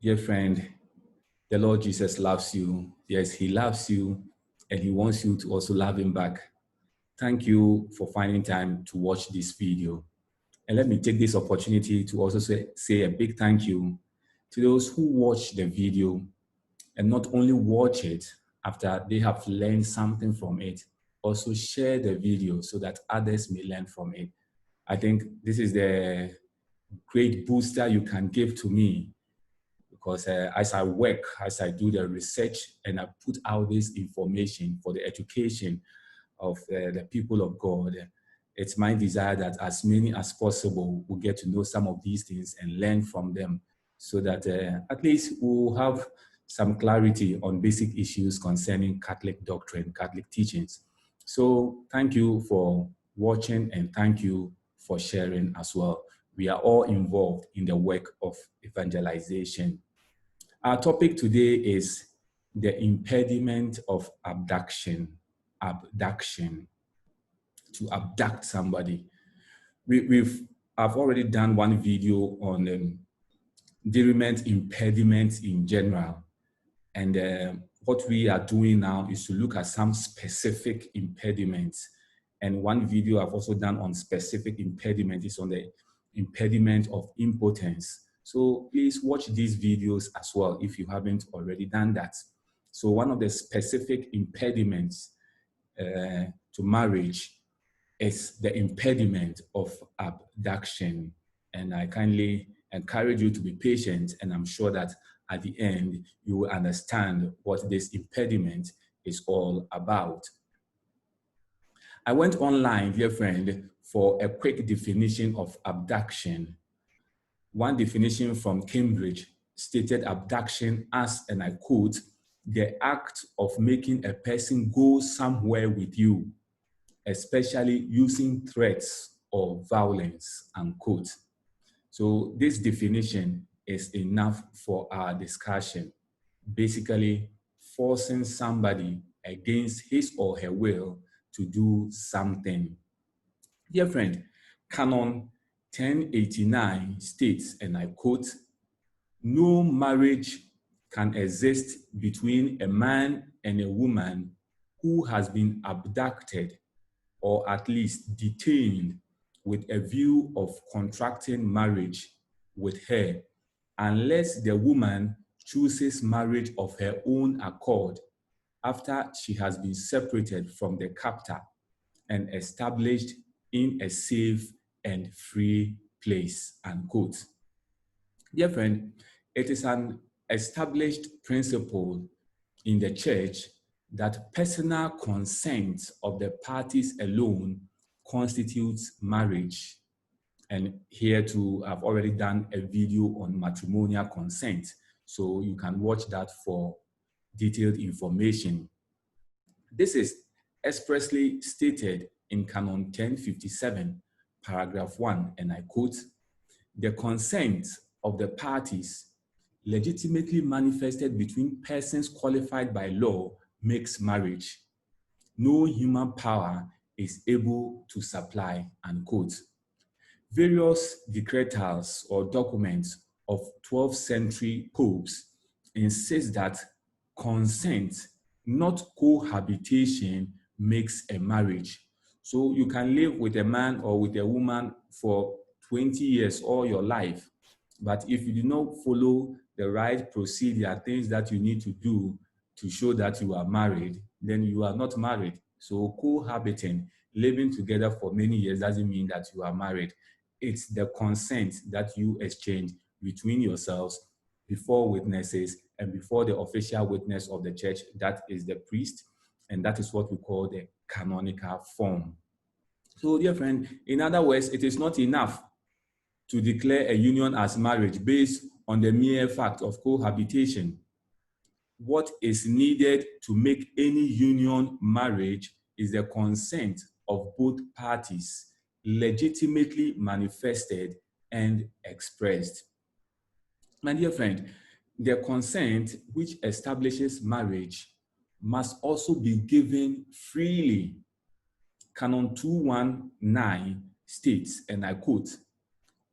Dear friend, the Lord Jesus loves you. Yes, he loves you and he wants you to also love him back. Thank you for finding time to watch this video. And let me take this opportunity to also say a big thank you to those who watch the video and not only watch it after they have learned something from it, also share the video so that others may learn from it. I think this is the great booster you can give to me because as I work, as I do the research and I put out this information for the education of the people of God, it's my desire that as many as possible will get to know some of these things and learn from them so that at least we'll have some clarity on basic issues concerning Catholic doctrine, Catholic teachings. So thank you for watching and thank you for sharing as well. We are all involved in the work of evangelization. Our topic today is the impediment of abduction. Abduction. To abduct somebody. I've already done one video on derailment impediments in general. And what we are doing now is to look at some specific impediments. And one video I've also done on specific impediment is on the impediment of impotence. So please watch these videos as well if you haven't already done that. So one of the specific impediments to marriage is the impediment of abduction. And I kindly encourage you to be patient, and I'm sure that at the end, you will understand what this impediment is all about. I went online, dear friend, for a quick definition of abduction. One definition from Cambridge stated abduction as, and I quote, the act of making a person go somewhere with you, especially using threats or violence, unquote. So this definition is enough for our discussion. Basically, forcing somebody against his or her will to do something. Dear friend, Canon 1089 states, and I quote, no marriage can exist between a man and a woman who has been abducted or at least detained with a view of contracting marriage with her, unless the woman chooses marriage of her own accord after she has been separated from the captor and established in a safe and free place, unquote. Dear friend, it is an established principle in the church that personal consent of the parties alone constitutes marriage. And here too, I've already done a video on matrimonial consent, so you can watch that for detailed information. This is expressly stated in Canon 1057, paragraph 1, and I quote, the consent of the parties legitimately manifested between persons qualified by law makes marriage. No human power is able to supply, unquote. Various decretals or documents of 12th century popes insist that consent, not cohabitation, makes a marriage. So you can live with a man or with a woman for 20 years all your life, but if you do not follow the right procedure, things that you need to do to show that you are married, then you are not married. So cohabiting, living together for many years doesn't mean that you are married. It's the consent that you exchange between yourselves before witnesses and before the official witness of the church, that is the priest, and that is what we call the canonical form. So, dear friend, in other words, it is not enough to declare a union as marriage based on the mere fact of cohabitation. What is needed to make any union marriage is the consent of both parties, legitimately manifested and expressed. My dear friend, the consent which establishes marriage must also be given freely. Canon 219 states, and I quote,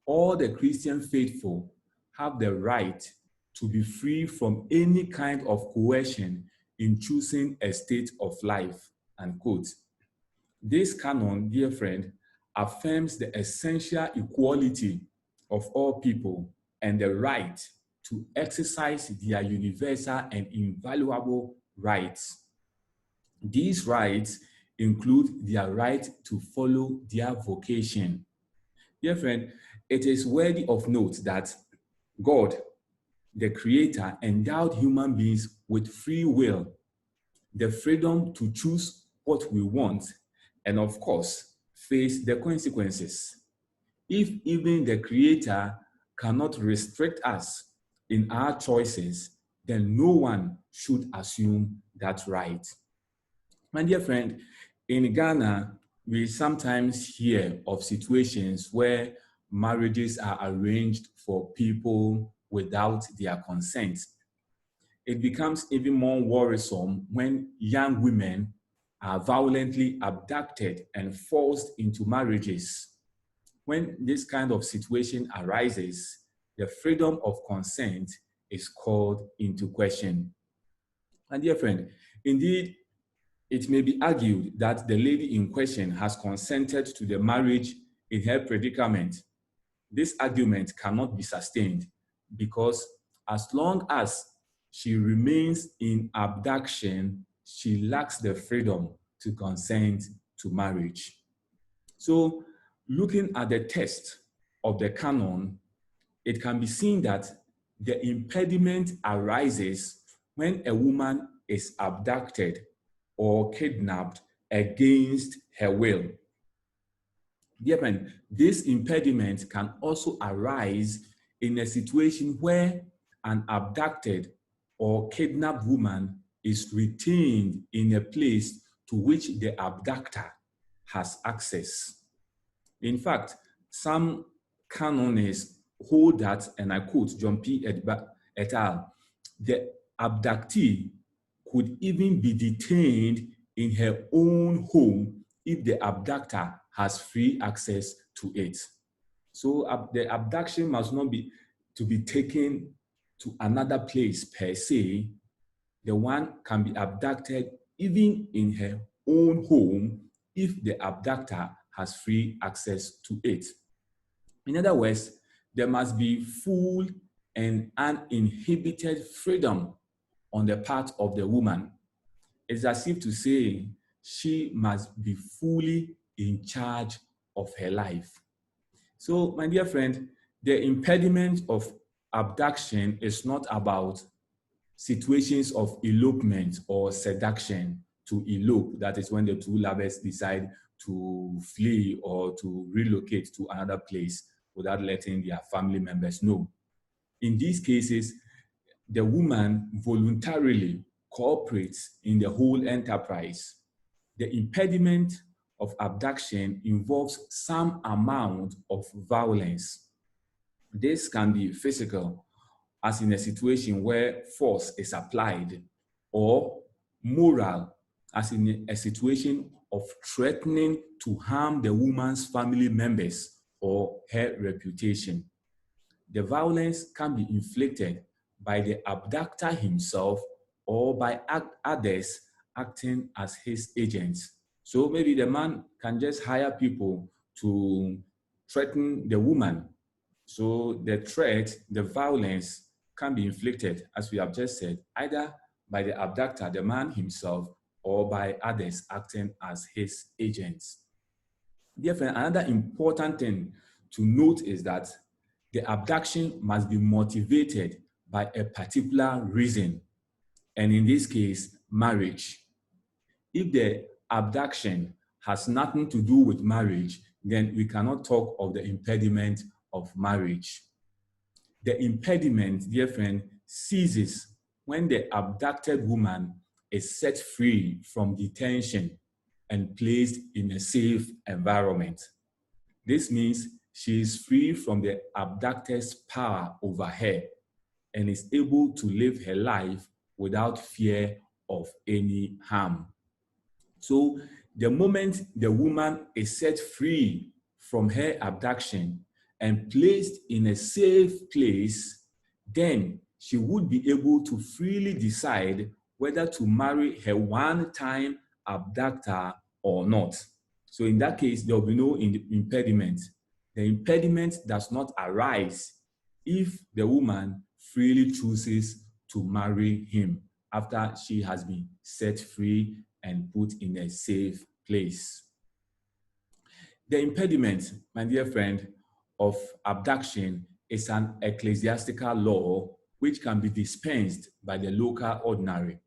all the Christian faithful have the right to be free from any kind of coercion in choosing a state of life, unquote. This canon, dear friend, affirms the essential equality of all people and the right to exercise their universal and invaluable rights. These rights include their right to follow their vocation. Dear friend, it is worthy of note that God, the Creator, endowed human beings with free will, the freedom to choose what we want, and of course, face the consequences. If even the Creator cannot restrict us in our choices, then no one should assume that right. My dear friend, in Ghana, we sometimes hear of situations where marriages are arranged for people without their consent. It becomes even more worrisome when young women are violently abducted and forced into marriages. When this kind of situation arises, the freedom of consent is called into question. And dear friend, indeed, it may be argued that the lady in question has consented to the marriage in her predicament. This argument cannot be sustained because as long as she remains in abduction, she lacks the freedom to consent to marriage. So, looking at the text of the canon, it can be seen that the impediment arises when a woman is abducted or kidnapped against her will. Dear friend, this impediment can also arise in a situation where an abducted or kidnapped woman is retained in a place to which the abductor has access. In fact, some canonists hold that, and I quote John P. et al., the abductee could even be detained in her own home if the abductor has free access to it. So the abduction must not be to be taken to another place per se. The one can be abducted even in her own home if the abductor has free access to it. In other words, there must be full and uninhibited freedom on the part of the woman. It's as if to say she must be fully in charge of her life. So, my dear friend, the impediment of abduction is not about situations of elopement or seduction. To elope, that is when the two lovers decide to flee or to relocate to another place without letting their family members know. In these cases, the woman voluntarily cooperates in the whole enterprise. The impediment of abduction involves some amount of violence. This can be physical, as in a situation where force is applied, or moral, as in a situation of threatening to harm the woman's family members or her reputation. The violence can be inflicted by the abductor himself or by others acting as his agents. So maybe the man can just hire people to threaten the woman. So the threat, the violence can be inflicted, as we have just said, either by the abductor, the man himself, or by others acting as his agents. Therefore, another important thing to note is that the abduction must be motivated by a particular reason, and in this case, marriage. If the abduction has nothing to do with marriage, then we cannot talk of the impediment of marriage. The impediment, dear friend, ceases when the abducted woman is set free from detention and placed in a safe environment. This means she is free from the abductor's power over her and is able to live her life without fear of any harm. So the moment the woman is set free from her abduction and placed in a safe place, then she would be able to freely decide whether to marry her one-time abductor or not. So in that case, there will be no impediment. The impediment does not arise if the woman freely chooses to marry him after she has been set free and put in a safe place. The impediment, my dear friend, of abduction is an ecclesiastical law which can be dispensed by the local ordinary,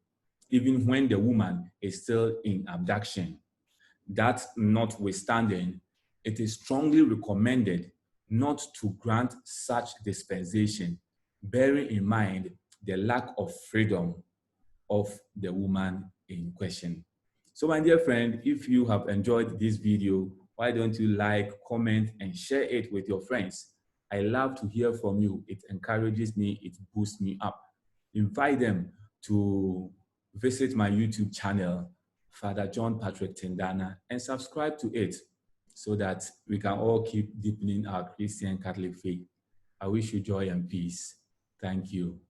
even when the woman is still in abduction. That notwithstanding, it is strongly recommended not to grant such dispensation, bearing in mind the lack of freedom of the woman in question. So my dear friend, if you have enjoyed this video, why don't you like, comment, and share it with your friends? I love to hear from you. It encourages me, it boosts me up. Invite them to visit my YouTube channel, Father John Patrick Tendana, and subscribe to it so that we can all keep deepening our Christian Catholic faith. I wish you joy and peace. Thank you.